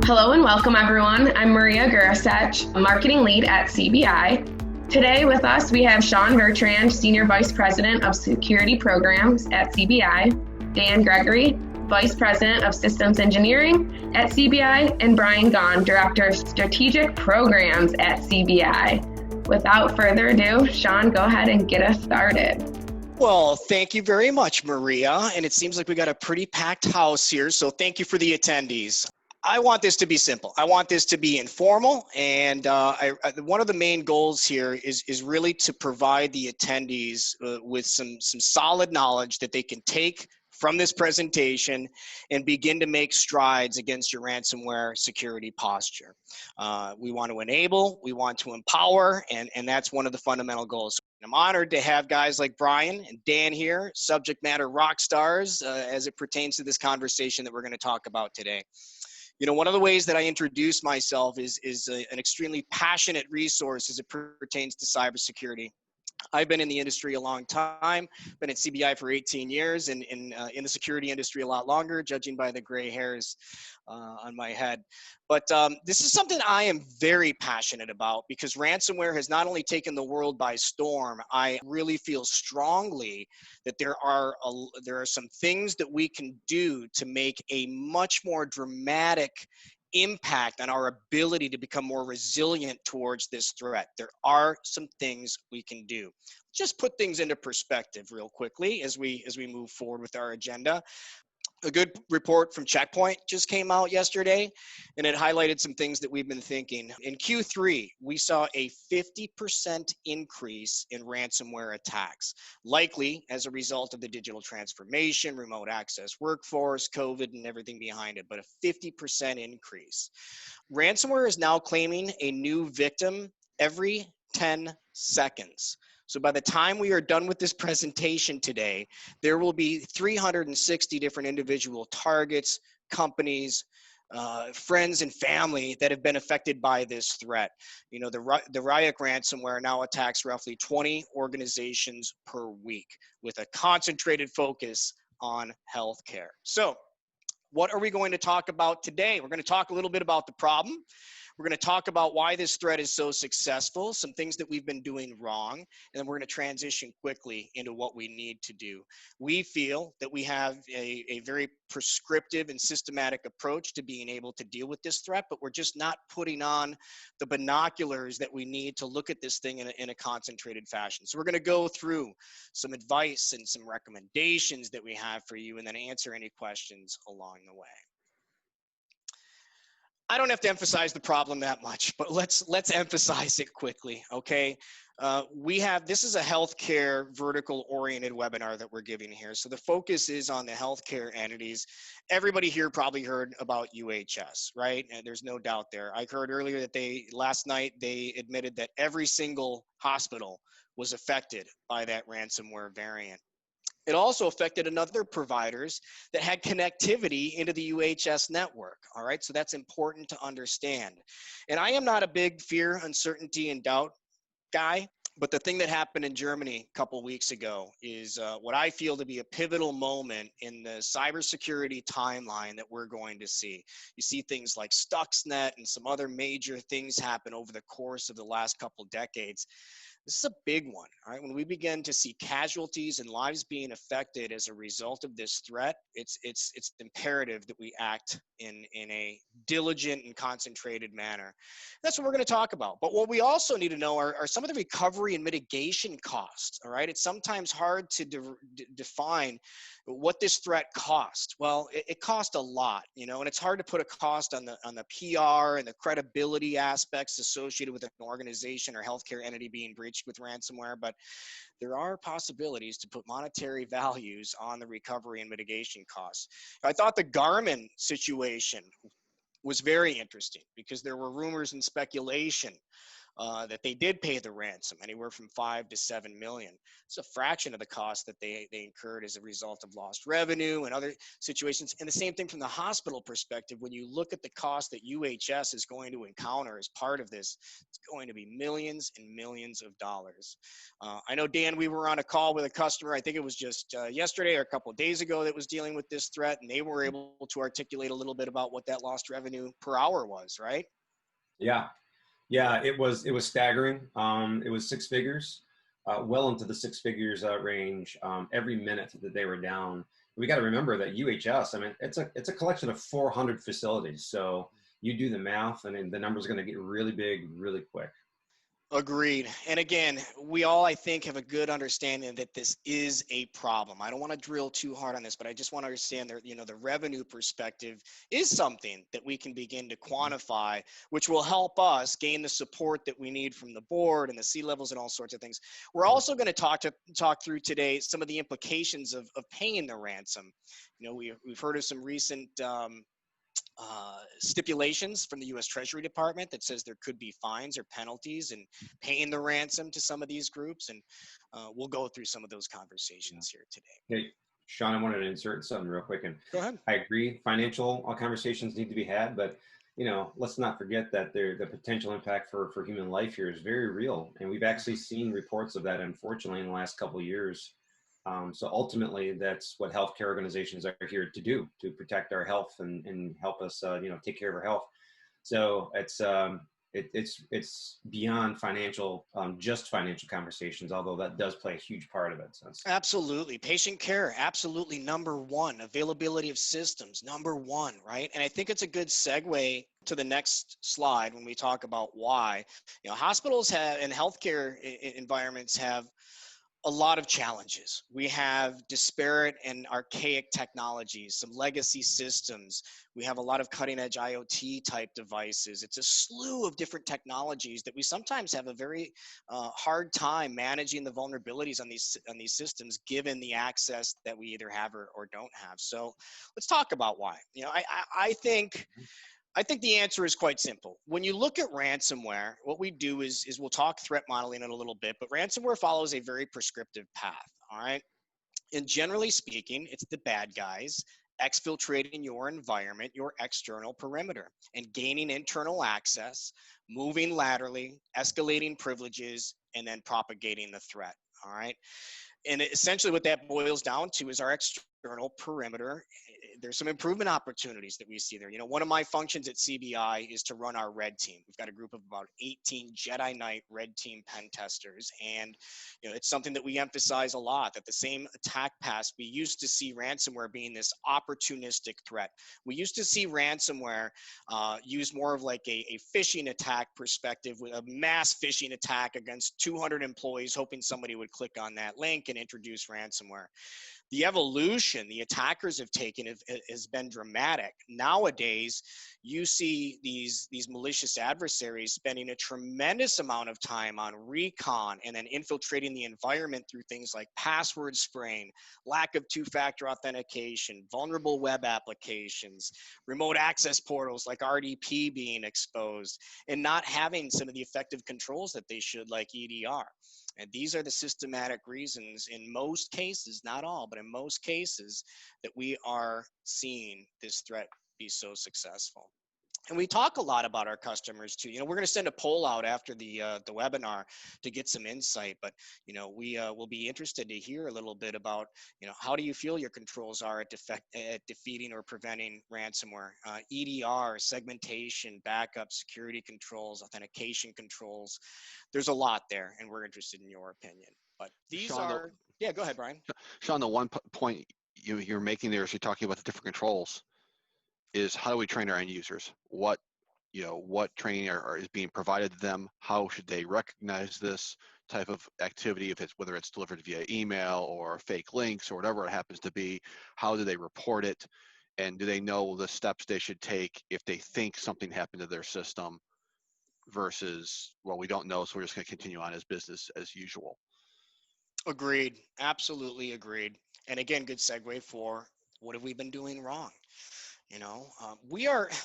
Hello and welcome, everyone. I'm Maria Gurasech, Marketing Lead at CBI. Today with us, we have Sean Bertrand, Senior Vice President of Security Programs at CBI, Dan Gregory, Vice President of Systems Engineering at CBI, and Brian Gaughan, Director of Strategic Programs at CBI. Without further ado, Sean, go ahead and get us started. Well, thank you very much, Maria. And it seems like we got a pretty packed house here, so thank you for the attendees. I want this to be simple. I want this to be informal, and one of the main goals here is really to provide the attendees with some solid knowledge that they can take from this presentation and begin to make strides against your ransomware security posture. We want to enable, we want to empower, and that's one of the fundamental goals. I'm honored to have guys like Brian and Dan here, subject matter rock stars, as it pertains to this conversation that we're going to talk about today. You know, one of the ways that I introduce myself is an extremely passionate resource as it pertains to cybersecurity. I've been in the industry a long time, been at CBI for 18 years, and in the security industry a lot longer, judging by the gray hairs on my head. But this is something I am very passionate about because ransomware has not only taken the world by storm. I really feel strongly that there are some things that we can do to make a much more dramatic impact on our ability to become more resilient towards this threat. There are some things we can do. Just put things into perspective real quickly as we move forward with our agenda. A good report from Checkpoint just came out yesterday, and it highlighted some things that we've been thinking. In Q3, we saw a 50% increase in ransomware attacks, likely as a result of the digital transformation, remote access workforce, COVID, and everything behind it, but a 50% increase. Ransomware is now claiming a new victim every 10 seconds. So by the time we are done with this presentation today, there will be 360 different individual targets, companies, friends and family that have been affected by this threat. You know, the Ryuk ransomware now attacks roughly 20 organizations per week with a concentrated focus on healthcare. So what are we going to talk about today? We're going to talk a little bit about the problem. We're going to talk about why this threat is so successful, some things that we've been doing wrong, and then we're going to transition quickly into what we need to do. We feel that we have a very prescriptive and systematic approach to being able to deal with this threat, but we're just not putting on the binoculars that we need to look at this thing in a concentrated fashion. So we're going to go through some advice and some recommendations that we have for you and then answer any questions along the way. I don't have to emphasize the problem that much, but let's emphasize it quickly, okay? This is a healthcare vertical oriented webinar that we're giving here. So the focus is on the healthcare entities. Everybody here probably heard about UHS, right? And there's no doubt there. I heard earlier that last night they admitted that every single hospital was affected by that ransomware variant. It also affected another providers that had connectivity into the UHS network, all right? So that's important to understand. And I am not a big fear, uncertainty, and doubt guy, but the thing that happened in Germany a couple weeks ago is what I feel to be a pivotal moment in the cybersecurity timeline that we're going to see. You see things like Stuxnet and some other major things happen over the course of the last couple decades. This is a big one, all right? When we begin to see casualties and lives being affected as a result of this threat, it's imperative that we act in a diligent and concentrated manner. That's what we're going to talk about. But what we also need to know are some of the recovery and mitigation costs, all right? It's sometimes hard to define what this threat cost. Well, it cost a lot, you know, and it's hard to put a cost on the PR and the credibility aspects associated with an organization or healthcare entity being breached with ransomware, but there are possibilities to put monetary values on the recovery and mitigation costs. I thought the Garmin situation was very interesting because there were rumors and speculation that they did pay the ransom, anywhere from 5 to 7 million. It's a fraction of the cost that they incurred as a result of lost revenue and other situations. And the same thing from the hospital perspective. When you look at the cost that UHS is going to encounter as part of this, it's going to be millions and millions of dollars. I know, Dan, we were on a call with a customer, I think it was just yesterday or a couple of days ago, that was dealing with this threat, and they were able to articulate a little bit about what that lost revenue per hour was, right? Yeah, it was staggering. It was six figures, well into the six figures range every minute that they were down. We got to remember that UHS, I mean, it's a collection of 400 facilities. So you do the math, and then the number's going to get really big really quick. Agreed. And again, we all, I think, have a good understanding that this is a problem. I don't want to drill too hard on this, but I just want to understand that, the revenue perspective is something that we can begin to quantify, which will help us gain the support that we need from the board and the C-levels and all sorts of things. We're also going to talk through today some of the implications of paying the ransom. We've heard of some recent stipulations from the U.S. Treasury Department that says there could be fines or penalties in paying the ransom to some of these groups, and we'll go through some of those conversations here today. Hey, Sean, I wanted to insert something real quick, and go ahead. I agree, financial conversations need to be had, but let's not forget that the potential impact for human life here is very real, and we've actually seen reports of that, unfortunately, in the last couple of years. So ultimately, that's what healthcare organizations are here to do, to protect our health and help us, take care of our health. So it's beyond financial, just financial conversations, although that does play a huge part of it. So absolutely. Patient care, absolutely number one. Availability of systems, number one, right? And I think it's a good segue to the next slide when we talk about why. Hospitals and healthcare environments have a lot of challenges. We have disparate and archaic technologies, some legacy systems. We have a lot of cutting edge IoT type devices. It's a slew of different technologies that we sometimes have a very hard time managing the vulnerabilities on these systems, given the access that we either have or don't have. So let's talk about why. I think the answer is quite simple. When you look at ransomware, what we do is we'll talk threat modeling in a little bit, but ransomware follows a very prescriptive path, all right? And generally speaking, it's the bad guys exfiltrating your environment, your external perimeter, and gaining internal access, moving laterally, escalating privileges, and then propagating the threat, all right? And essentially what that boils down to is our external perimeter. There's some improvement opportunities that we see there. One of my functions at CBI is to run our red team. We've got a group of about 18 Jedi Knight red team pen testers. And, it's something that we emphasize a lot, that the same attack paths, we used to see ransomware being this opportunistic threat. We used to see ransomware used more of like a phishing attack perspective, with a mass phishing attack against 200 employees, hoping somebody would click on that link and introduce ransomware. The evolution the attackers have taken has been dramatic. Nowadays, you see these malicious adversaries spending a tremendous amount of time on recon and then infiltrating the environment through things like password spraying, lack of two-factor authentication, vulnerable web applications, remote access portals like RDP being exposed, and not having some of the effective controls that they should, like EDR. And these are the systematic reasons in most cases, not all, but in most cases, that we are seeing this threat be so successful. And we talk a lot about our customers too. We're going to send a poll out after the webinar to get some insight, but we will be interested to hear a little bit about how do you feel your controls are at defeating or preventing ransomware, EDR, segmentation, backup, security controls, authentication controls. There's a lot there, and we're interested in your opinion. But these Sean, yeah. Go ahead, Brian. Sean, the one point you're making there is you're talking about the different controls. Is how do we train our end users? What training is being provided to them? How should they recognize this type of activity, whether it's delivered via email or fake links or whatever it happens to be? How do they report it? And do they know the steps they should take if they think something happened to their system versus, well, we don't know, so we're just going to continue on as business as usual? Agreed. Absolutely agreed. And again, good segue for what have we been doing wrong?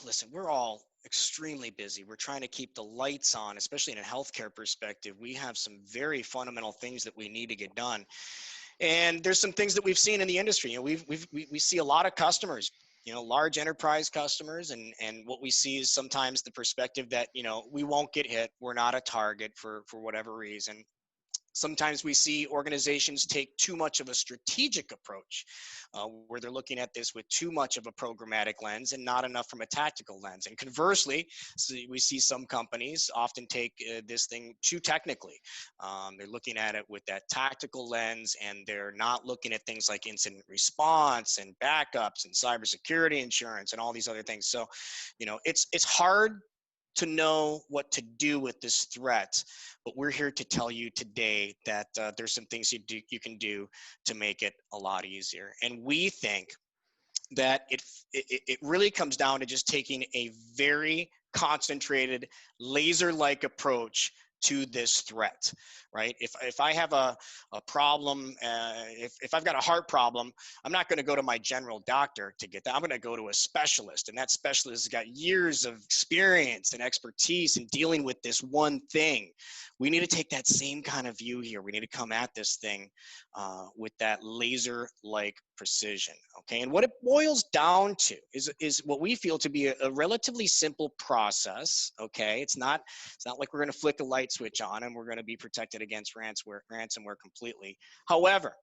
Listen, we're all extremely busy. We're trying to keep the lights on, especially in a healthcare perspective. We have some very fundamental things that we need to get done. And there's some things that we've seen in the industry. We see a lot of customers, large enterprise customers. And what we see is sometimes the perspective that, we won't get hit. We're not a target for whatever reason. Sometimes we see organizations take too much of a strategic approach, where they're looking at this with too much of a programmatic lens and not enough from a tactical lens. And conversely, we see some companies often take this thing too technically. They're looking at it with that tactical lens, and they're not looking at things like incident response and backups and cybersecurity insurance and all these other things. So, it's hard to know what to do with this threat, but we're here to tell you today that there's some things you can do to make it a lot easier. And we think that it really comes down to just taking a very concentrated, laser-like approach to this threat, right? If I have a problem, if I've got a heart problem, I'm not going to go to my general doctor to get that. I'm going to go to a specialist, and that specialist has got years of experience and expertise in dealing with this one thing. We need to take that same kind of view here. We need to come at this thing with that laser-like precision, okay? And what it boils down to is what we feel to be a relatively simple process, okay? It's not like we're going to flick a light switch on and we're going to be protected against ransomware completely. However,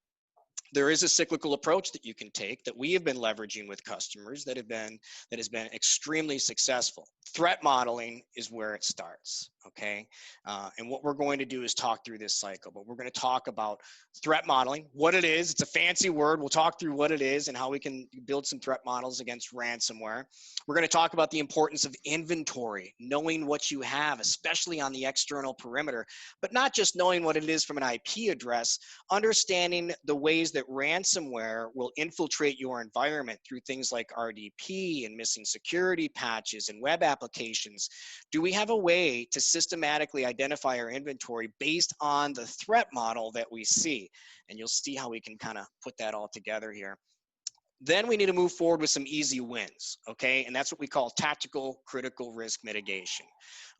there is a cyclical approach that you can take that we have been leveraging with customers that has been extremely successful. Threat modeling is where it starts, okay? And what we're going to do is talk through this cycle, but we're going to talk about threat modeling, what it is. It's a fancy word. We'll talk through what it is and how we can build some threat models against ransomware. We're going to talk about the importance of inventory, knowing what you have, especially on the external perimeter, but not just knowing what it is from an IP address, understanding the ways that ransomware will infiltrate your environment through things like RDP and missing security patches and web applications. Do we have a way to systematically identify our inventory based on the threat model that we see? And you'll see how we can kind of put that all together here. Then we need to move forward with some easy wins, okay? And that's what we call tactical critical risk mitigation,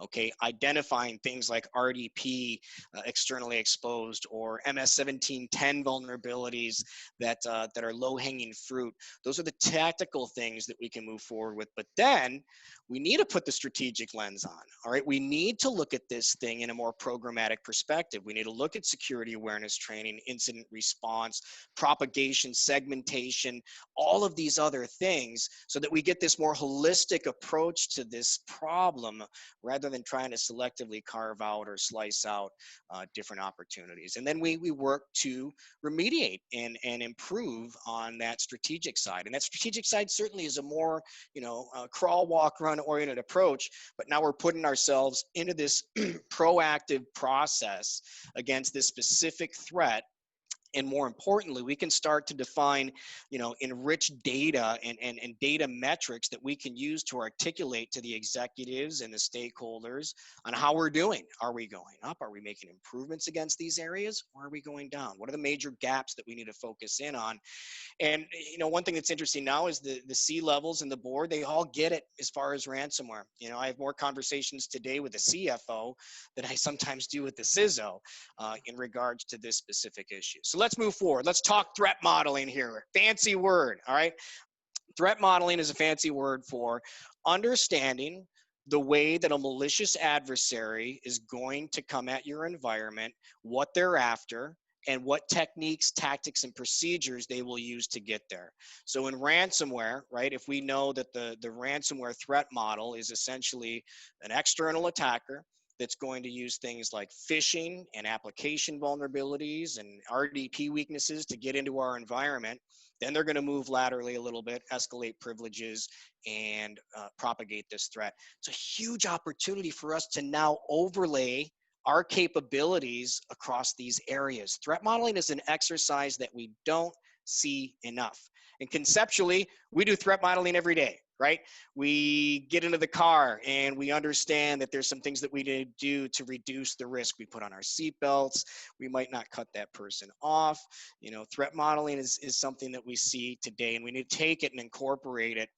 okay? Identifying things like RDP, externally exposed, or MS-1710 vulnerabilities that are low-hanging fruit. Those are the tactical things that we can move forward with. But then we need to put the strategic lens on, all right? We need to look at this thing in a more programmatic perspective. We need to look at security awareness training, incident response, propagation, segmentation, all of these other things, so that we get this more holistic approach to this problem rather than trying to selectively carve out or slice out different opportunities. And then we work to remediate and improve on that strategic side. And that strategic side certainly is a more, crawl, walk, run oriented approach, but now we're putting ourselves into this proactive process against this specific threat. And more importantly, we can start to define, enriched data and data metrics that we can use to articulate to the executives and the stakeholders on how we're doing. Are we going up? Are we making improvements against these areas? Or are we going down? What are the major gaps that we need to focus in on? And, one thing that's interesting now is the C-levels and the board, they all get it as far as ransomware. I have more conversations today with the CFO than I sometimes do with the CISO in regards to this specific issue. So let's move forward. Let's talk threat modeling here. Fancy word, all right? Threat modeling is a fancy word for understanding the way that a malicious adversary is going to come at your environment, what they're after, and what techniques, tactics, and procedures they will use to get there. So in ransomware, right, if we know that the ransomware threat model is essentially an external attacker that's going to use things like phishing and application vulnerabilities and RDP weaknesses to get into our environment, then they're going to move laterally a little bit, escalate privileges, and propagate this threat. It's a huge opportunity for us to now overlay our capabilities across these areas. Threat modeling is an exercise that we don't see enough. And conceptually, we do threat modeling every day, right? We get into the car and we understand that there's some things that we need to do to reduce the risk. We put on our seatbelts. We might not cut that person off. Threat modeling is something that we see today, and we need to take it and incorporate it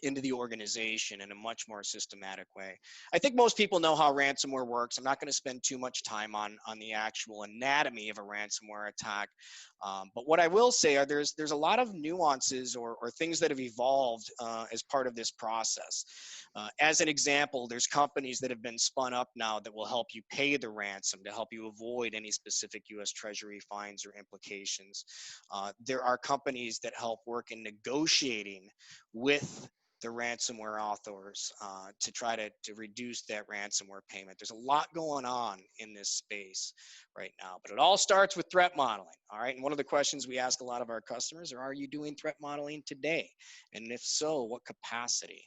into the organization in a much more systematic way. I think most people know how ransomware works. I'm not going to spend too much time on the actual anatomy of a ransomware attack. But what I will say are there's a lot of nuances or things that have evolved as part of this process. As an example, there's companies that have been spun up now that will help you pay the ransom to help you avoid any specific U.S. Treasury fines or implications. There are companies that help work in negotiating with the ransomware authors to try to reduce that ransomware payment. There's a lot going on in this space right now, but it all starts with threat modeling. All right. And one of the questions we ask a lot of our customers are you doing threat modeling today? And if so, what capacity?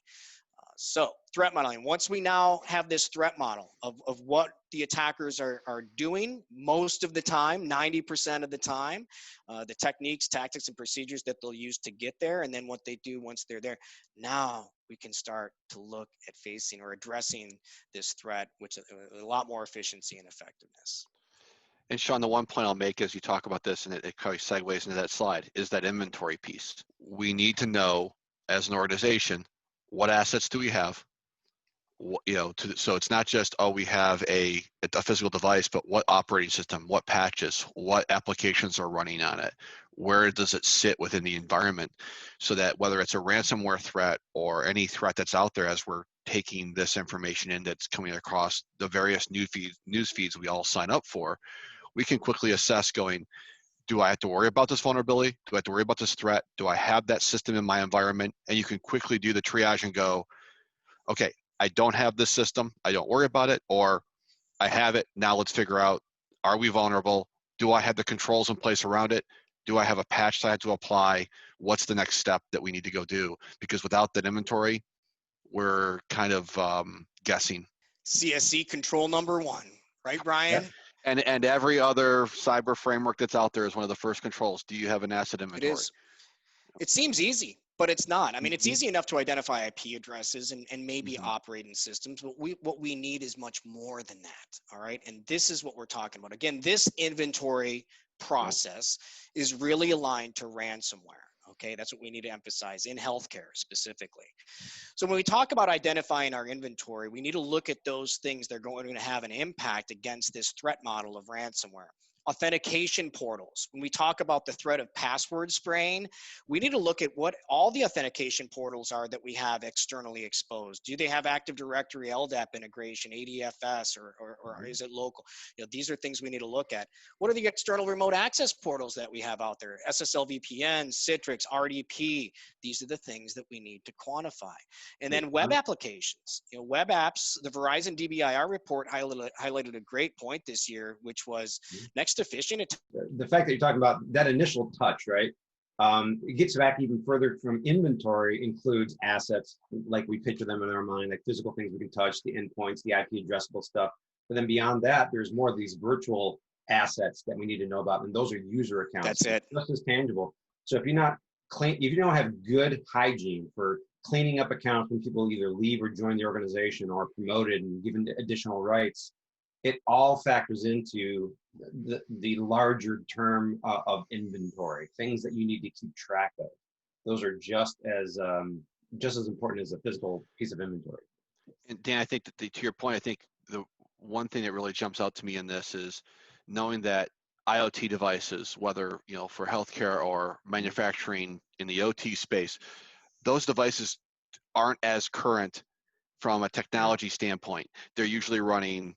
So threat modeling, once we now have this threat model of what the attackers are doing most of the time, 90% of the time, the techniques, tactics, and procedures that they'll use to get there, and then what they do once they're there, now we can start to look at facing or addressing this threat, which is a lot more efficiency and effectiveness. And Sean, the one point I'll make as you talk about this, and it kind of segues into that slide, is that inventory piece. We need to know as an organization, what assets do we have? So it's not just, we have a physical device, but what operating system, what patches, what applications are running on it? Where does it sit within the environment? So that whether it's a ransomware threat or any threat that's out there, as we're taking this information in that's coming across the various news feeds we all sign up for, we can quickly assess going, do I have to worry about this vulnerability? Do I have to worry about this threat? Do I have that system in my environment? And you can quickly do the triage and go, okay, I don't have this system. I don't worry about it. Or I have it. Now let's figure out, are we vulnerable? Do I have the controls in place around it? Do I have a patch that I have to apply? What's the next step that we need to go do? Because without that inventory, we're kind of guessing. CSC control number one, right, Brian? Yep. And every other cyber framework that's out there is one of the first controls. Do you have an asset inventory? It is. It seems easy, but it's not. I mean, it's easy enough to identify IP addresses and maybe operating systems, but what we need is much more than that, all right? And this is what we're talking about. Again, this inventory process is really aligned to ransomware. Okay, that's what we need to emphasize in healthcare specifically. So when we talk about identifying our inventory, we need to look at those things that are going to have an impact against this threat model of ransomware. Authentication portals. When we talk about the threat of password spraying, we need to look at what all the authentication portals are that we have externally exposed. Do they have Active Directory, LDAP integration, ADFS, or is it local? These are things we need to look at. What are the external remote access portals that we have out there? SSL VPN, Citrix, RDP. These are the things that we need to quantify. And then web applications. Web apps, the Verizon DBIR report highlighted a great point this year, which was next to phishing. The fact that you're talking about that initial touch, right? It gets back even further from inventory, includes assets like we picture them in our mind, like physical things we can touch, the endpoints, the IP addressable stuff. But then beyond that, there's more of these virtual assets that we need to know about, and those are user accounts. That's it. Just as tangible. So if you don't have good hygiene for cleaning up accounts when people either leave or join the organization or promoted and given additional rights, it all factors into the larger term of inventory, things that you need to keep track of. Those are just as important as a physical piece of inventory. And Dan, I think that to your point, I think the one thing that really jumps out to me in this is knowing that IoT devices, whether for healthcare or manufacturing in the OT space, those devices aren't as current from a technology standpoint. They're usually running,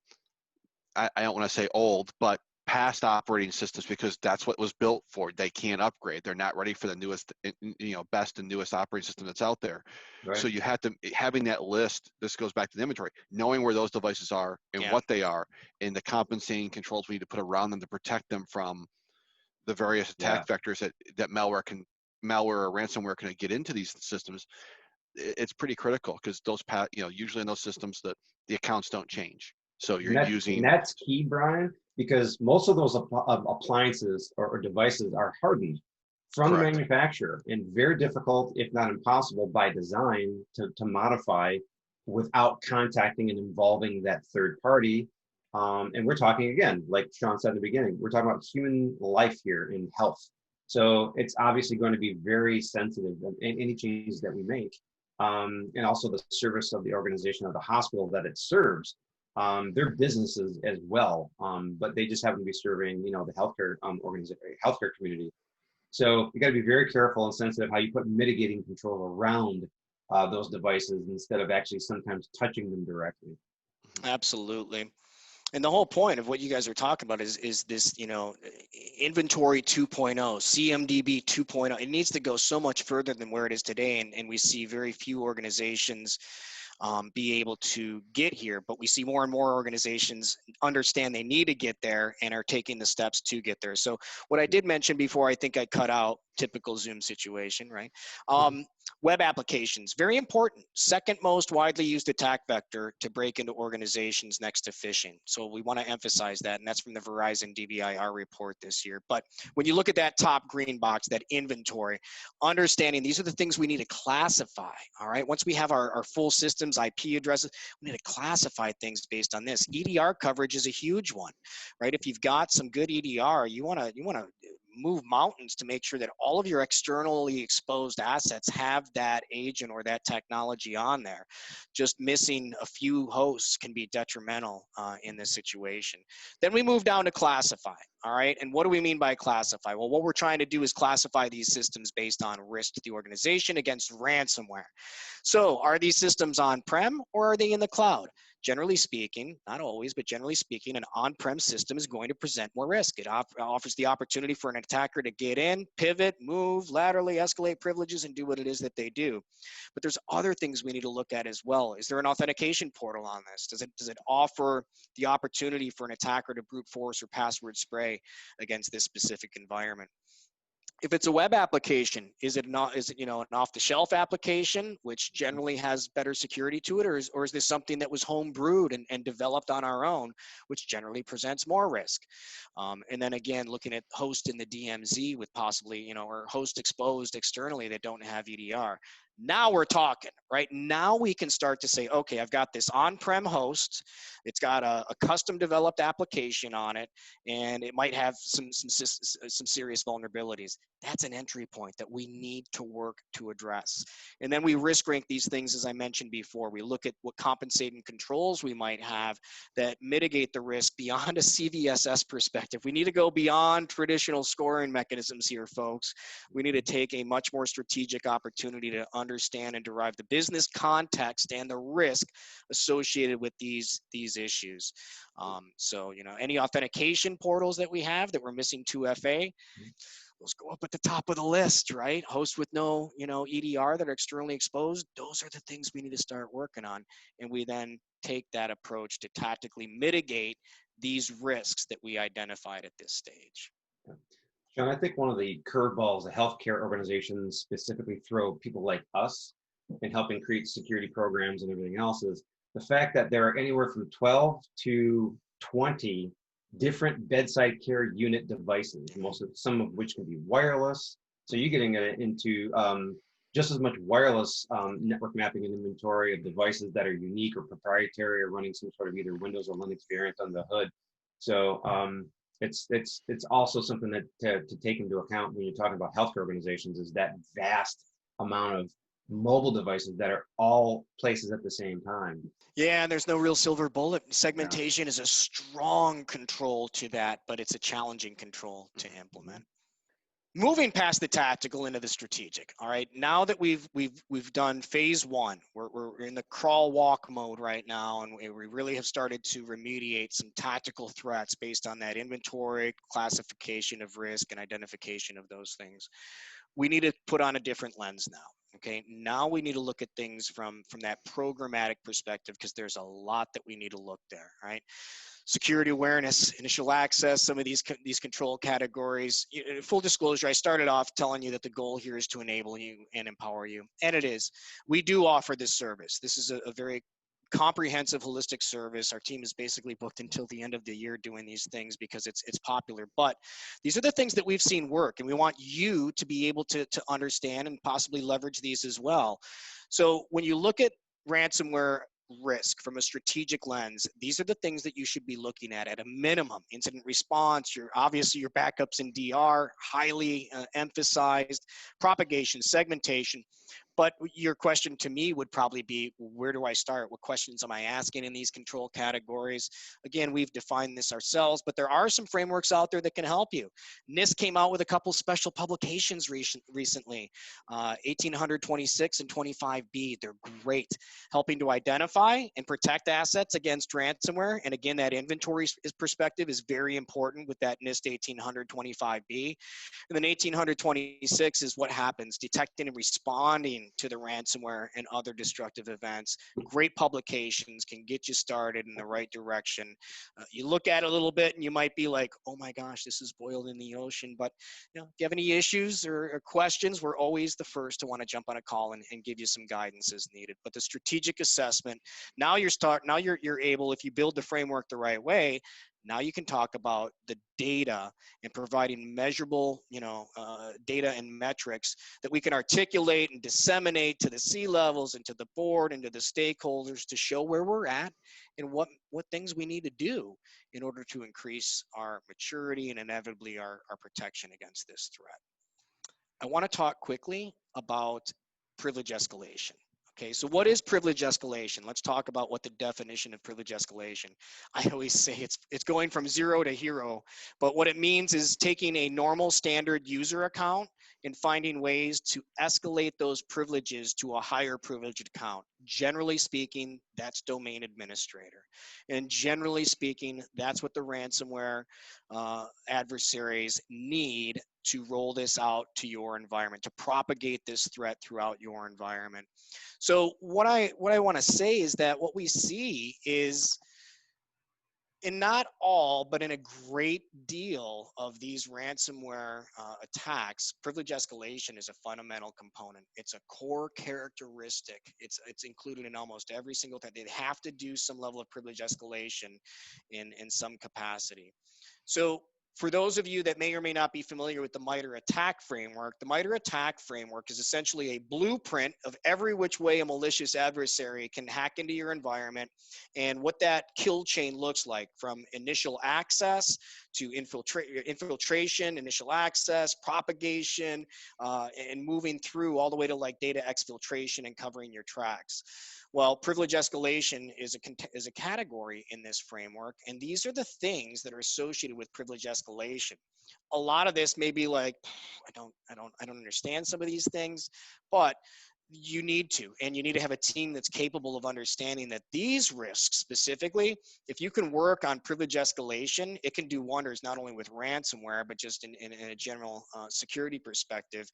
I don't want to say old, but past operating systems, because that's what was built for. They can't upgrade. They're not ready for the newest, best and newest operating system that's out there. Right. So you have to, having that list, this goes back to the inventory, knowing where those devices are and what they are, and the compensating controls we need to put around them to protect them from the various attack vectors that malware or ransomware can get into these systems. It's pretty critical, because those, usually in those systems, the accounts don't change. So you're using. And that's key, Brian, because most of those appliances or devices are hardened from the manufacturer, and very difficult, if not impossible, by design to modify without contacting and involving that third party. And we're talking, again, like Sean said in the beginning, we're talking about human life here in health. So it's obviously going to be very sensitive in any changes that we make. and also the service of the organization of the hospital that it serves. They're businesses as well, but they just happen to be serving, the healthcare healthcare community. So you got to be very careful and sensitive how you put mitigating control around those devices instead of actually sometimes touching them directly. Absolutely. And the whole point of what you guys are talking about is this, inventory 2.0, CMDB 2.0. It needs to go so much further than where it is today. And we see very few organizations be able to get here, but we see more and more organizations understand they need to get there and are taking the steps to get there. So what I did mention before, I think I cut out, typical Zoom situation, right? Web applications, very important. Second most widely used attack vector to break into organizations next to phishing. So we want to emphasize that, and that's from the Verizon DBIR report this year. But when you look at that top green box, that inventory, understanding these are the things we need to classify, all right? Once we have our full systems, IP addresses, we need to classify things based on this. EDR coverage is a huge one, right? If you've got some good EDR, you want to move mountains to make sure that all of your externally exposed assets have that agent or that technology on there. Just missing a few hosts can be detrimental in this situation. Then we move down to classify, all right? And what do we mean by classify? Well, what we're trying to do is classify these systems based on risk to the organization against ransomware. So are these systems on-prem or are they in the cloud? Generally speaking, not always, but generally speaking, an on-prem system is going to present more risk. It offers the opportunity for an attacker to get in, pivot, move, laterally escalate privileges, and do what it is that they do. But there's other things we need to look at as well. Is there an authentication portal on this? Does it offer the opportunity for an attacker to brute force or password spray against this specific environment? If it's a web application, is it an off-the-shelf application, which generally has better security to it, or is this something that was home brewed and developed on our own, which generally presents more risk? And then again, looking at host in the DMZ with possibly, or host exposed externally that don't have EDR. Now we're talking, right? Now we can start to say, okay, I've got this on-prem host. It's got a custom developed application on it, and it might have some serious vulnerabilities. That's an entry point that we need to work to address. And then we risk rank these things, as I mentioned before. We look at what compensating controls we might have that mitigate the risk beyond a CVSS perspective. We need to go beyond traditional scoring mechanisms here, folks. We need to take a much more strategic opportunity to understand and derive the business context and the risk associated with these issues. So, any authentication portals that we have that we're missing 2FA, those go up at the top of the list, right? Hosts with no, EDR that are externally exposed, those are the things we need to start working on. And we then take that approach to tactically mitigate these risks that we identified at this stage. John, I think one of the curveballs the healthcare organizations specifically throw people like us in helping create security programs and everything else is the fact that there are anywhere from 12 to 20 different bedside care unit devices, some of which can be wireless. So you're getting into just as much wireless network mapping and inventory of devices that are unique or proprietary or running some sort of either Windows or Linux variant on the hood. So it's also something that to take into account when you're talking about healthcare organizations is that vast amount of mobile devices that are all places at the same time. Yeah, and there's no real silver bullet. Segmentation is a strong control to that, but it's a challenging control to implement. Moving past the tactical into the strategic. All right, now that we've done phase one, we're in the crawl walk mode right now, and we really have started to remediate some tactical threats based on that inventory, classification of risk, and identification of those things. We need to put on a different lens now. Okay, now we need to look at things from that programmatic perspective because there's a lot that we need to look there, right? Security awareness, initial access, some of these control categories. Full disclosure, I started off telling you that the goal here is to enable you and empower you, and it is. We do offer this service. This is a very comprehensive, holistic service. Our team is basically booked until the end of the year doing these things because it's popular. But these are the things that we've seen work, and we want you to be able to understand and possibly leverage these as well. So when you look at ransomware risk from a strategic lens, these are the things that you should be looking at a minimum. Incident response, obviously your backups in DR, highly emphasized, propagation, segmentation. But your question to me would probably be, where do I start? What questions am I asking in these control categories? Again, we've defined this ourselves, but there are some frameworks out there that can help you. NIST came out with a couple special publications recently, 1826 and 25B. They're great, helping to identify and protect assets against ransomware. And again, that inventory perspective is very important with that NIST 1825B. And then 1826 is what happens, detecting and responding to the ransomware and other destructive events. Great publications can get you started in the right direction. You look at it a little bit and you might be like, oh my gosh, this is boiled in the ocean. But if you have any issues or questions, we're always the first to want to jump on a call and give you some guidance as needed. But the strategic assessment, now you're able, if you build the framework the right way, now you can talk about the data and providing measurable, data and metrics that we can articulate and disseminate to the C-levels and to the board and to the stakeholders to show where we're at and what things we need to do in order to increase our maturity and inevitably our protection against this threat. I want to talk quickly about privilege escalation. Okay, so what is privilege escalation? Let's talk about what the definition of privilege escalation. I always say it's going from 0 to hero, but what it means is taking a normal standard user account and finding ways to escalate those privileges to a higher privileged account. Generally speaking, that's domain administrator. And generally speaking, that's what the ransomware adversaries need to roll this out to your environment, to propagate this threat throughout your environment. So what I want to say is that what we see is, in not all, but in a great deal of these ransomware attacks, privilege escalation is a fundamental component. It's a core characteristic. It's included in almost every single thing. They have to do some level of privilege escalation in some capacity. So for those of you that may or may not be familiar with the MITRE ATT&CK framework, the MITRE ATT&CK framework is essentially a blueprint of every which way a malicious adversary can hack into your environment and what that kill chain looks like, from initial access to infiltration, initial access, propagation, and moving through all the way to like data exfiltration and covering your tracks. Well, privilege escalation is a category in this framework, and these are the things that are associated with privilege escalation. A lot of this may be like, I don't understand some of these things, but you need to have a team that's capable of understanding that these risks specifically, if you can work on privilege escalation, it can do wonders not only with ransomware, but just in a general security perspective.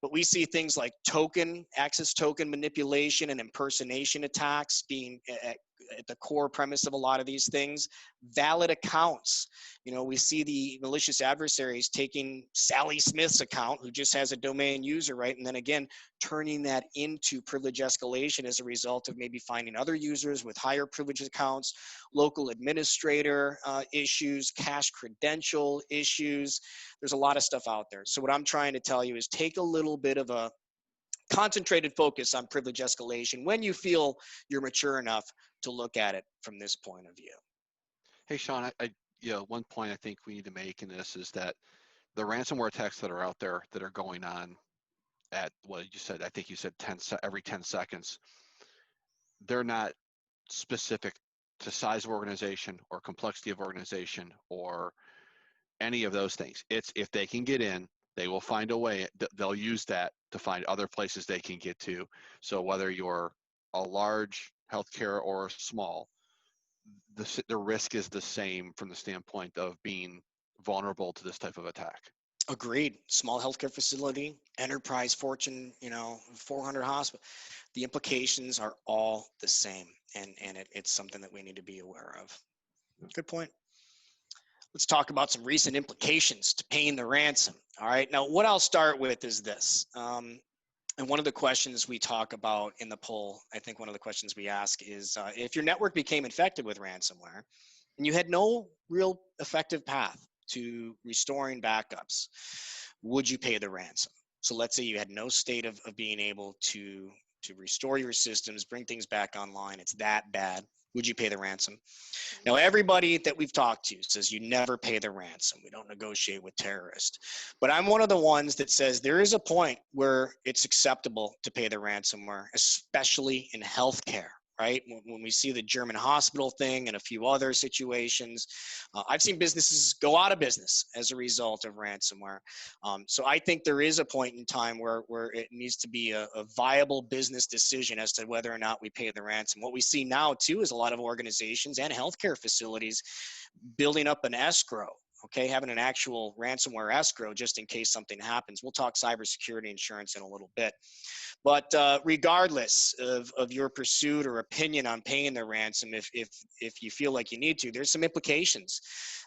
But we see things like access token manipulation and impersonation attacks being at the core premise of a lot of these things. Valid accounts. We see the malicious adversaries taking Sally Smith's account, who just has a domain user, right? And then again, turning that into privilege escalation as a result of maybe finding other users with higher privilege accounts, local administrator issues, cache credential issues. There's a lot of stuff out there. So what I'm trying to tell you is take a little bit of a concentrated focus on privilege escalation when you feel you're mature enough to look at it from this point of view. Hey, Sean, one point I think we need to make in this is that the ransomware attacks that are out there that are going on at what you said, I think you said every 10 seconds, they're not specific to size of organization or complexity of organization or any of those things. It's if they can get in, they will find a way. They'll use that to find other places they can get to. So whether you're a large healthcare or small, the risk is the same from the standpoint of being vulnerable to this type of attack. Agreed. Small healthcare facility, enterprise, Fortune, 400 hospital. The implications are all the same, and it's something that we need to be aware of. Good point. Let's talk about some recent implications to paying the ransom. All right. Now, what I'll start with is this. And one of the questions we talk about in the poll, I think one of the questions we ask is, if your network became infected with ransomware and you had no real effective path to restoring backups, would you pay the ransom? So let's say you had no state of being able to restore your systems, bring things back online. It's that bad. would you pay the ransom? Now, everybody that we've talked to says you never pay the ransom. We don't negotiate with terrorists. But I'm one of the ones that says there is a point where it's acceptable to pay the ransomware, especially in healthcare, right? When we see the German hospital thing and a few other situations, I've seen businesses go out of business as a result of ransomware. So I think there is a point in time where it needs to be a viable business decision as to whether or not we pay the ransom. What we see now too is a lot of organizations and healthcare facilities building up an escrow. Okay, having an actual ransomware escrow just in case something happens. We'll talk cybersecurity insurance in a little bit. But regardless of your pursuit or opinion on paying the ransom, if you feel like you need to, there's some implications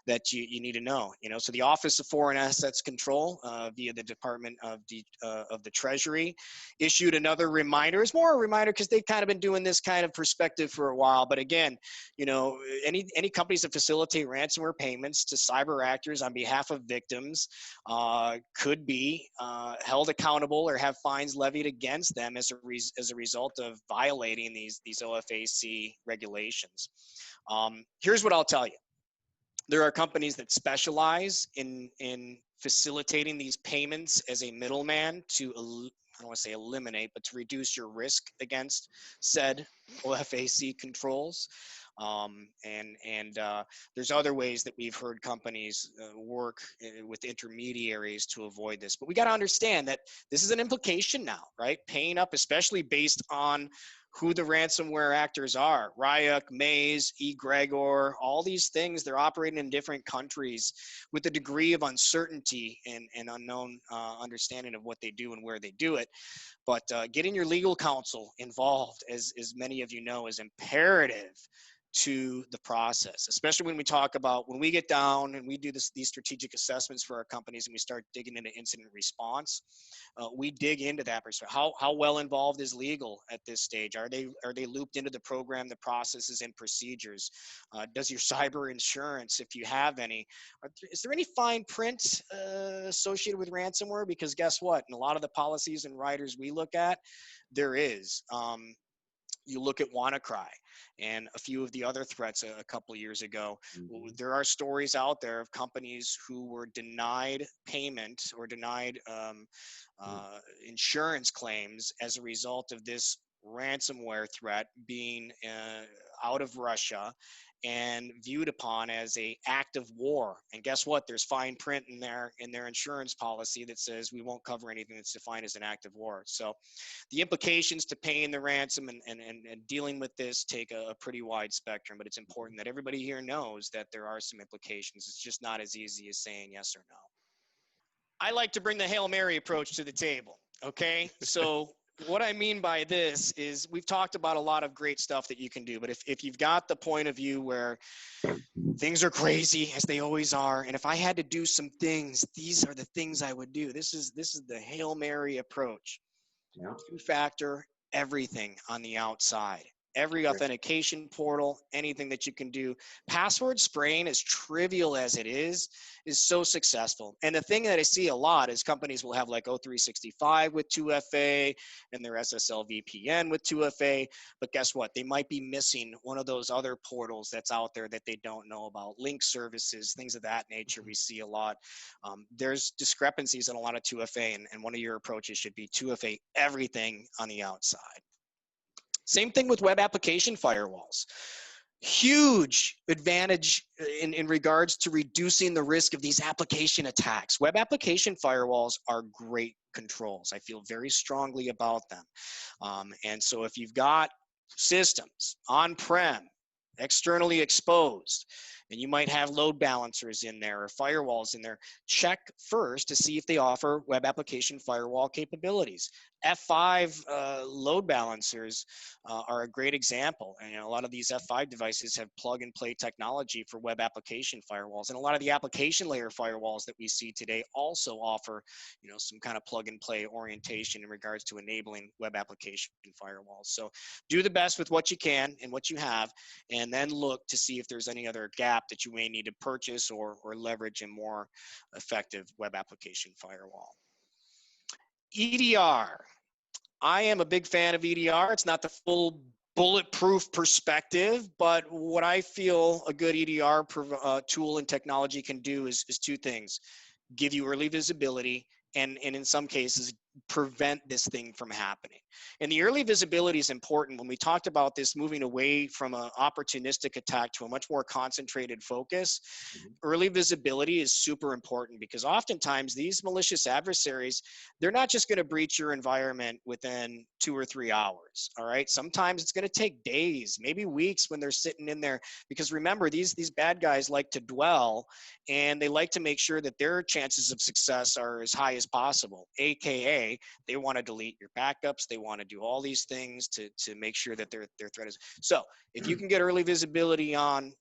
that you need to know. So the Office of Foreign Assets Control via the Department of the Treasury issued another reminder. It's more a reminder because they've kind of been doing this kind of perspective for a while. But again, any companies that facilitate ransomware payments to cyber actors on behalf of victims could be held accountable or have fines levied against them as a result of violating these OFAC regulations. Here's what I'll tell you. There are companies that specialize in facilitating these payments as a middleman to, I don't want to say eliminate, but to reduce your risk against said OFAC controls. There's other ways that we've heard companies work with intermediaries to avoid this. But we got to understand that this is an implication now, right? Paying up, especially based on who the ransomware actors are. Ryuk, Maze, eGregor, all these things, they're operating in different countries with a degree of uncertainty and unknown understanding of what they do and where they do it. But getting your legal counsel involved, as many of you know, is imperative to the process, especially when we talk about, when we get down and we do these strategic assessments for our companies and we start digging into incident response, we dig into that perspective. How well involved is legal at this stage? Are they looped into the program, the processes and procedures? Does your cyber insurance, if you have any, is there any fine print associated with ransomware? Because guess what? In a lot of the policies and riders we look at, there is. You look at WannaCry and a few of the other threats a couple of years ago. Mm-hmm. There are stories out there of companies who were denied payment or denied insurance claims as a result of this ransomware threat being out of Russia and viewed upon as an act of war. And guess what? There's fine print in their insurance policy that says we won't cover anything that's defined as an act of war. So the implications to paying the ransom and dealing with this take a pretty wide spectrum, but it's important that everybody here knows that there are some implications. It's just not as easy as saying yes or no. I like to bring the Hail Mary approach to the table, okay? So what I mean by this is we've talked about a lot of great stuff that you can do, but if you've got the point of view where things are crazy, as they always are, and if I had to do some things, these are the things I would do. This is the Hail Mary approach. Yeah. Two-factor everything on the outside. Every authentication portal, anything that you can do. Password spraying, as trivial as it is so successful. And the thing that I see a lot is companies will have like O365 with 2FA and their SSL VPN with 2FA. But guess what? They might be missing one of those other portals that's out there that they don't know about. Link services, things of that nature, we see a lot. There's discrepancies in a lot of 2FA, and one of your approaches should be 2FA everything on the outside. Same thing with web application firewalls. Huge advantage in regards to reducing the risk of these application attacks. Web application firewalls are great controls. I feel very strongly about them. And so if you've got systems on-prem, externally exposed, and you might have load balancers in there or firewalls in there, check first to see if they offer web application firewall capabilities. F5 load balancers are a great example. And a lot of these F5 devices have plug and play technology for web application firewalls. And a lot of the application layer firewalls that we see today also offer, some kind of plug and play orientation in regards to enabling web application firewalls. So do the best with what you can and what you have, and then look to see if there's any other gap that you may need to purchase or leverage a more effective web application firewall. EDR. I am a big fan of EDR. It's not the full bulletproof perspective, but what I feel a good EDR tool and technology can do is two things: give you early visibility, and in some cases prevent this thing from happening. And the early visibility is important. When we talked about this moving away from an opportunistic attack to a much more concentrated focus, early visibility is super important, because oftentimes these malicious adversaries, they're not just going to breach your environment within 2 or 3 hours. All right. Sometimes it's going to take days, maybe weeks, when they're sitting in there, because remember, these bad guys like to dwell, and they like to make sure that their chances of success are as high as possible. AKA, they want to delete your backups. They want to do all these things to make sure that their threat is. So if you can get early visibility on,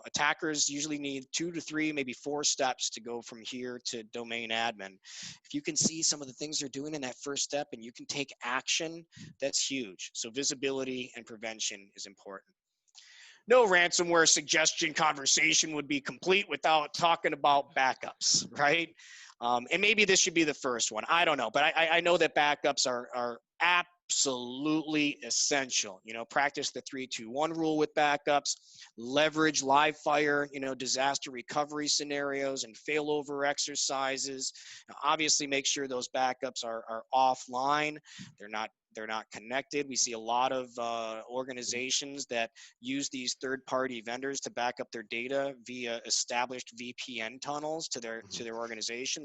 attackers usually need 2 to 3, maybe 4 steps to go from here to domain admin. If you can see some of the things they're doing in that first step and you can take action, that's huge. So visibility and prevention is important. No ransomware suggestion conversation would be complete without talking about backups, right? And maybe this should be the first one. I don't know, but I know that backups are absolutely essential. Practice the 3-2-1 rule with backups, leverage live fire, disaster recovery scenarios and failover exercises. Now, obviously, make sure those backups are offline. They're not connected. We see a lot of organizations that use these third-party vendors to back up their data via established VPN tunnels to their organization.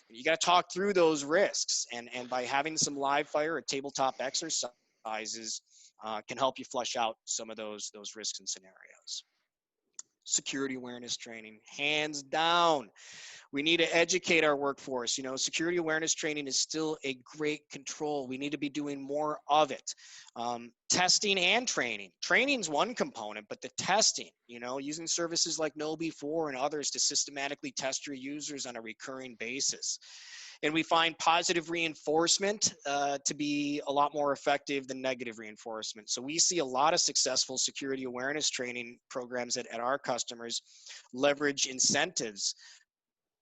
You got to talk through those risks, and by having some live fire or tabletop exercises can help you flush out some of those risks and scenarios. Security awareness training, hands down. We need to educate our workforce. Security awareness training is still a great control. We need to be doing more of it. Testing and training. Training's one component, but the testing, using services like KnowBe4 and others to systematically test your users on a recurring basis. And we find positive reinforcement to be a lot more effective than negative reinforcement. So we see a lot of successful security awareness training programs at our customers leverage incentives.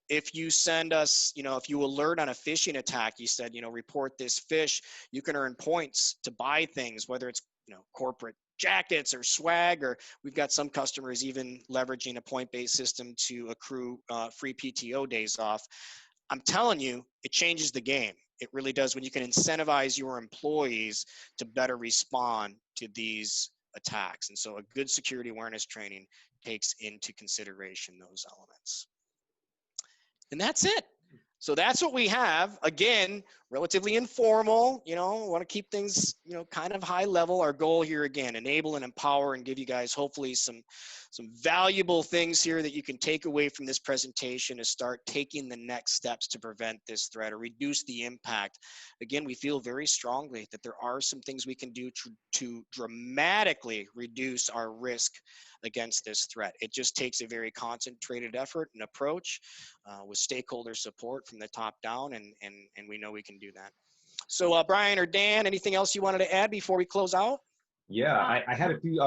If you send us, if you alert on a phishing attack, you said, report this phish, you can earn points to buy things, whether it's, corporate jackets or swag, or we've got some customers even leveraging a point-based system to accrue free PTO days off. I'm telling you, it changes the game. It really does, when you can incentivize your employees to better respond to these attacks. And so a good security awareness training takes into consideration those elements. And that's it. So that's what we have. Again, relatively informal, want to keep things, kind of high level. Our goal here, again, enable and empower and give you guys hopefully some valuable things here that you can take away from this presentation to start taking the next steps to prevent this threat or reduce the impact. Again, we feel very strongly that there are some things we can do to dramatically reduce our risk against this threat. It just takes a very concentrated effort and approach with stakeholder support from the top down, and we know we can do that. So Brian or Dan, anything else you wanted to add before we close out? Yeah, I had a few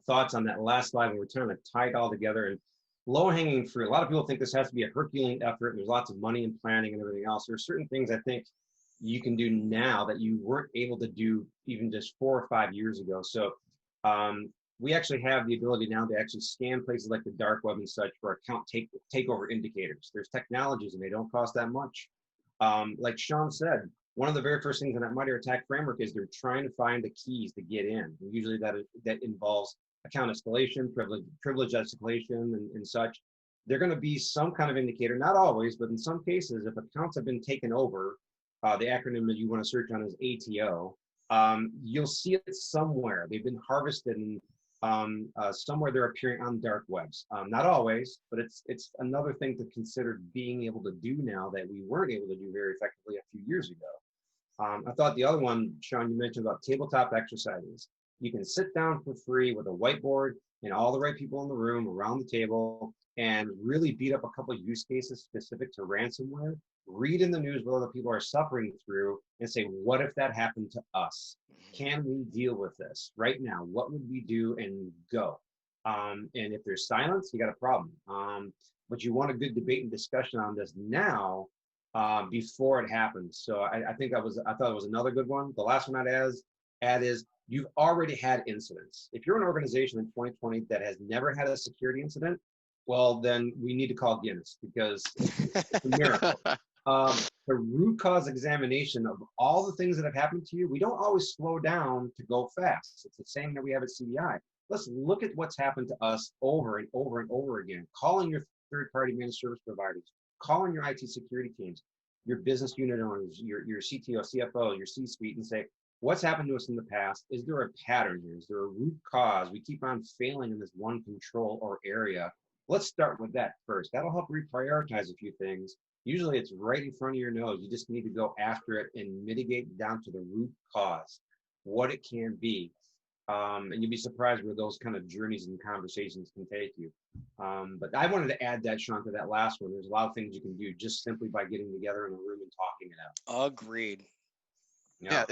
thoughts on that last slide, and we're trying to tie it all together. And low-hanging fruit, a lot of people think this has to be a Herculean effort, and there's lots of money and planning and everything else. There's certain things I think you can do now that you weren't able to do even just 4 or 5 years ago. So we actually have the ability now to actually scan places like the dark web and such for account takeover indicators. There's technologies and they don't cost that much. Like Sean said, one of the very first things in that MITRE ATT&CK framework is they're trying to find the keys to get in. And usually that involves account escalation, privilege escalation, and such. They're going to be some kind of indicator, not always, but in some cases, if accounts have been taken over, the acronym that you want to search on is ATO. You'll see it somewhere. They've been harvested, and somewhere they're appearing on dark webs. Not always, but it's another thing to consider being able to do now that we weren't able to do very effectively a few years ago. I thought the other one, Sean, you mentioned about tabletop exercises. You can sit down for free with a whiteboard and all the right people in the room around the table and really beat up a couple of use cases specific to ransomware. Read in the news what other people are suffering through and say, what if that happened to us? Can we deal with this right now? What would we do? And go. And if there's silence, you got a problem. But you want a good debate and discussion on this now before it happens. So I thought it was another good one. The last one I'd add is you've already had incidents. If you're an organization in 2020 that has never had a security incident, well, then we need to call Guinness because it's a miracle. The root cause examination of all the things that have happened to you, we don't always slow down to go fast. It's the same that we have at CBI. Let's look at what's happened to us over and over and over again. Calling your third-party managed service providers, calling your IT security teams, your business unit owners, your CTO, CFO, your C-suite, and say, what's happened to us in the past? Is there a pattern here? Is there a root cause? We keep on failing in this one control or area. Let's start with that first. That'll help reprioritize a few things. Usually it's right in front of your nose. You just need to go after it and mitigate down to the root cause, what it can be. And you'll be surprised where those kind of journeys and conversations can take you. But I wanted to add that, Sean, to that last one. There's a lot of things you can do just simply by getting together in a room and talking it out. Agreed. Yeah,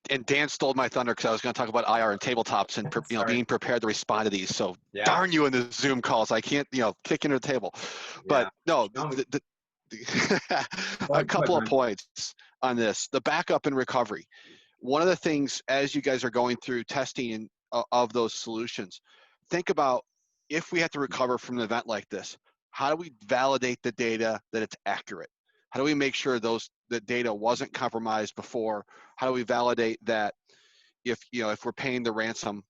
and Dan stole my thunder because I was going to talk about IR and tabletops and being prepared to respond to these. So darn you in the Zoom calls. I can't kick into the table. But no, a couple of points on this. The backup and recovery. One of the things as you guys are going through testing of those solutions, think about if we have to recover from an event like this, how do we validate the data that it's accurate? How do we make sure the data wasn't compromised before? How do we validate that if we're paying the ransom,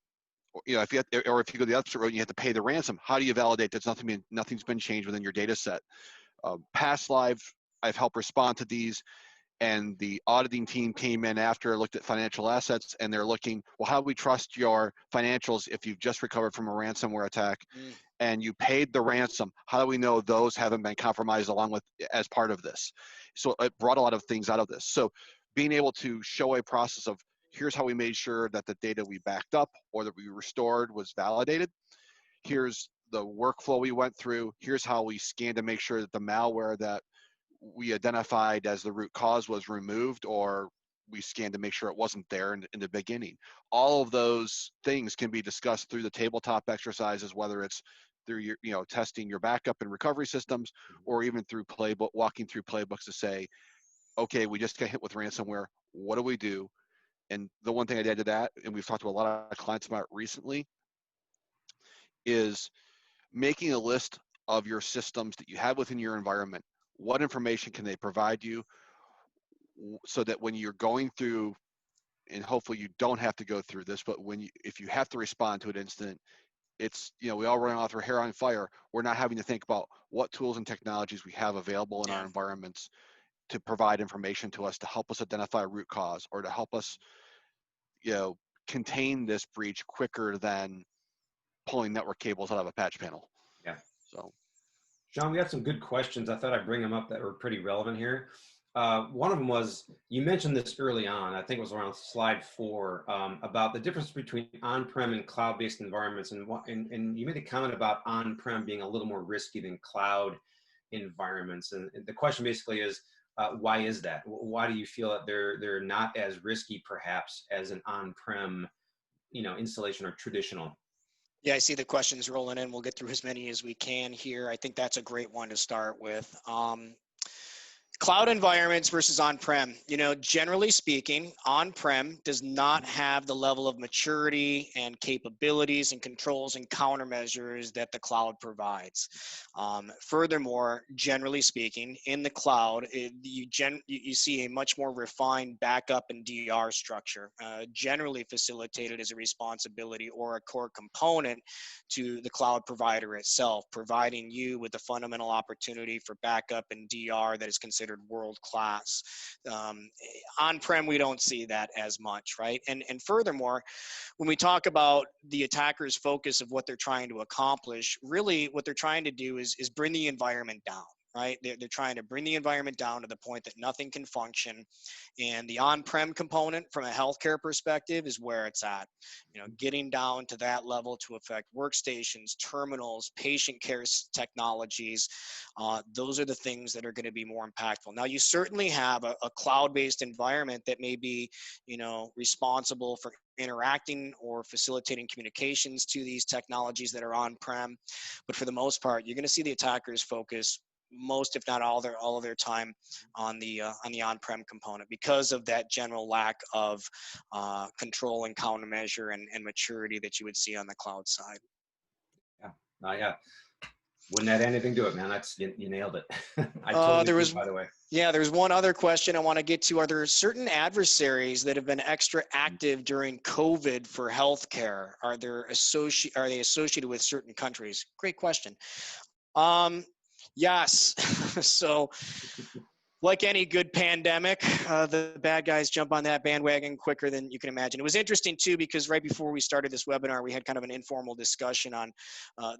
if you go the opposite road, you have to pay the ransom. How do you validate that nothing's been changed within your data set? Past live, I've helped respond to these, and the auditing team came in after, looked at financial assets, and they're looking, well, how do we trust your financials if you've just recovered from a ransomware attack and you paid the ransom? How do we know those haven't been compromised as part of this? So it brought a lot of things out of this. So being able to show a process of here's how we made sure that the data we backed up or that we restored was validated. Here's the workflow we went through. Here's how we scanned to make sure that the malware that we identified as the root cause was removed, or we scanned to make sure it wasn't there in the beginning. All of those things can be discussed through the tabletop exercises, whether it's through your testing your backup and recovery systems, or even through walking through playbooks to say, okay, we just got hit with ransomware. What do we do? And the one thing I'd add to that, and we've talked to a lot of clients about recently, is making a list of your systems that you have within your environment. What information can they provide you so that when you're going through, and hopefully you don't have to go through this, but if you have to respond to an incident, it's, we all run off our hair on fire. We're not having to think about what tools and technologies we have available in our environments to provide information to us to help us identify a root cause or to help us, contain this breach quicker than pulling network cables out of a patch panel. Yeah. So, Sean, we have some good questions. I thought I'd bring them up that were pretty relevant here. One of them was, you mentioned this early on, I think it was around slide 4, about the difference between on-prem and cloud-based environments. And you made a comment about on-prem being a little more risky than cloud environments. And the question basically is, why is that? Why do you feel that they're not as risky perhaps as an on-prem, installation or traditional? Yeah, I see the questions rolling in. We'll get through as many as we can here. I think that's a great one to start with. Cloud environments versus on-prem. Generally speaking, on-prem does not have the level of maturity and capabilities and controls and countermeasures that the cloud provides. Furthermore, generally speaking, in the cloud, you see a much more refined backup and DR structure, generally facilitated as a responsibility or a core component to the cloud provider itself, providing you with the fundamental opportunity for backup and DR that is considered world-class. On-prem, we don't see that as much, right? And furthermore, when we talk about the attacker's focus of what they're trying to accomplish, really what they're trying to do is bring the environment down. Right? They're trying to bring the environment down to the point that nothing can function. And the on-prem component from a healthcare perspective is where it's at. Getting down to that level to affect workstations, terminals, patient care technologies. Those are the things that are going to be more impactful. Now, you certainly have a cloud-based environment that may be, responsible for interacting or facilitating communications to these technologies that are on-prem. But for the most part, you're going to see the attackers focus most, if not all of their time on the on-prem component because of that general lack of control and countermeasure and maturity that you would see on the cloud side. Yeah. Wouldn't add anything to it, man. That's you nailed it. I totally agree, by the way. Yeah, there's one other question I want to get to. Are there certain adversaries that have been extra active during COVID for healthcare? Are they associated with certain countries? Great question. Yes. So, like any good pandemic, the bad guys jump on that bandwagon quicker than you can imagine. It was interesting too, because right before we started this webinar, we had kind of an informal discussion on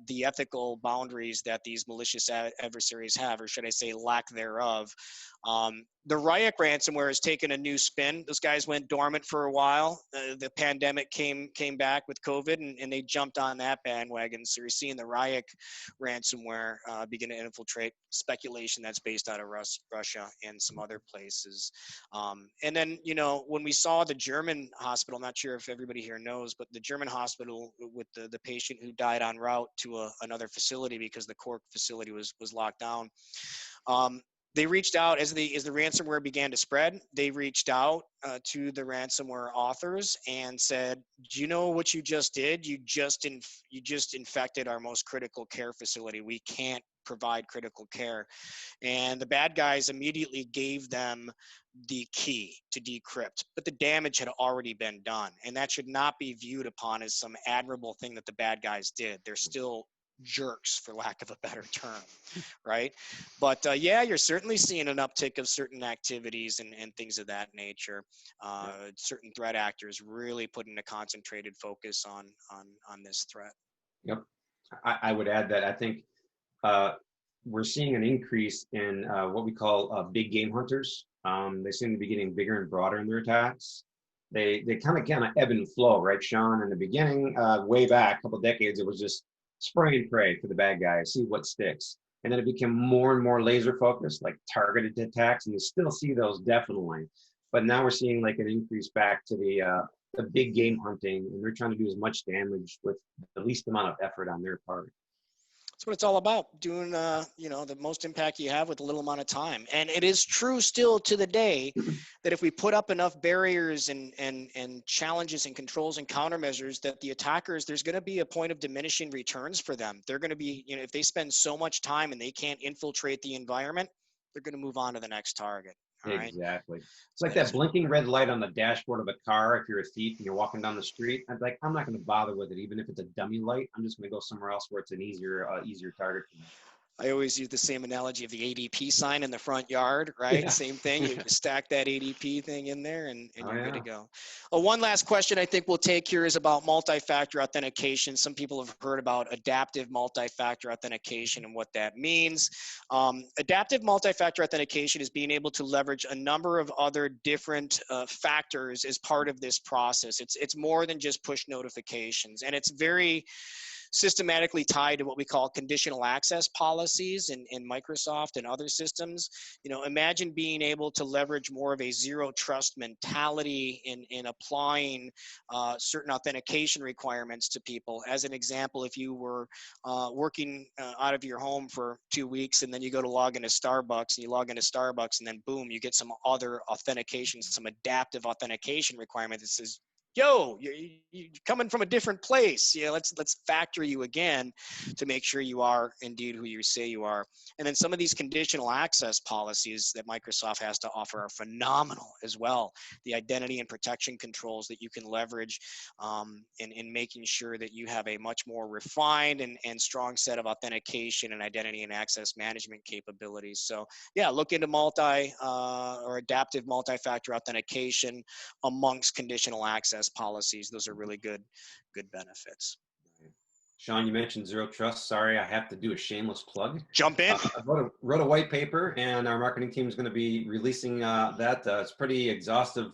the ethical boundaries that these malicious adversaries have, or should I say lack thereof. The Ryuk ransomware has taken a new spin. Those guys went dormant for a while. The pandemic came back with COVID, and they jumped on that bandwagon. So you're seeing the Ryuk ransomware begin to infiltrate. Speculation that's based out of Russia and some other places. And then, when we saw the German hospital, I'm not sure if everybody here knows, but the German hospital with the patient who died en route to another facility because the Cork facility was locked down. They reached out as the ransomware began to spread. They reached out to the ransomware authors and said, "Do you know what you just did? You just infected our most critical care facility. We can't provide critical care." And the bad guys immediately gave them the key to decrypt, but the damage had already been done, and that should not be viewed upon as some admirable thing that the bad guys did. They're still jerks, for lack of a better term, right? But yeah, you're certainly seeing an uptick of certain activities and things of that nature. Certain threat actors really putting a concentrated focus on this threat. Yep. I would add that I think we're seeing an increase in what we call big game hunters. They seem to be getting bigger and broader in their attacks. They kind of ebb and flow, right, Sean? In the beginning, way back a couple of decades, it was just spray and pray for the bad guys, see what sticks. And then it became more and more laser focused, like targeted attacks, and you still see those definitely. But now we're seeing like an increase back to the big game hunting, and they're trying to do as much damage with the least amount of effort on their part. That's what it's all about, doing the most impact you have with a little amount of time. And it is true still to the day that if we put up enough barriers and challenges and controls and countermeasures, that the attackers, there's going to be a point of diminishing returns for them. They're going to be, if they spend so much time and they can't infiltrate the environment, they're going to move on to the next target. Exactly. It's like that blinking red light on the dashboard of a car. If you're a thief and you're walking down the street, I'm not going to bother with it, even if it's a dummy light. I'm just going to go somewhere else where it's an easier target for me. I always use the same analogy of the ADP sign in the front yard, right? Yeah. Same thing. You stack that ADP thing in there and you're good to go. One last question I think we'll take here is about multi-factor authentication. Some people have heard about adaptive multi-factor authentication and what that means. Adaptive multi-factor authentication is being able to leverage a number of other different factors as part of this process. It's more than just push notifications, and it's very systematically tied to what we call conditional access policies in Microsoft and other systems. Imagine being able to leverage more of a zero trust mentality in applying certain authentication requirements to people. As an example, if you were working out of your home for 2 weeks and then you go to log into Starbucks and you log into Starbucks and then boom, you get some other authentication, some adaptive authentication requirement that says, yo, you're coming from a different place. Let's factor you again to make sure you are indeed who you say you are. And then some of these conditional access policies that Microsoft has to offer are phenomenal as well. The identity and protection controls that you can leverage in making sure that you have a much more refined and strong set of authentication and identity and access management capabilities. So yeah, look into or adaptive multi-factor authentication amongst conditional access policies. Those are really good benefits. Sean, you mentioned zero trust. Sorry, I have to do a shameless plug. Jump in. I wrote a white paper, and our marketing team is going to be releasing that. It's a pretty exhaustive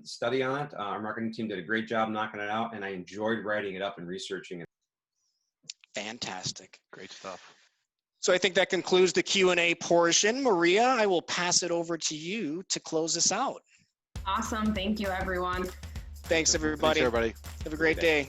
study on it. Our marketing team did a great job knocking it out, and I enjoyed writing it up and researching it. Fantastic. Great stuff. So I think that concludes the Q&A portion. Maria, I will pass it over to you to close this out. Awesome. Thank you, everyone. Thanks, everybody. Thanks, everybody. Have a great day.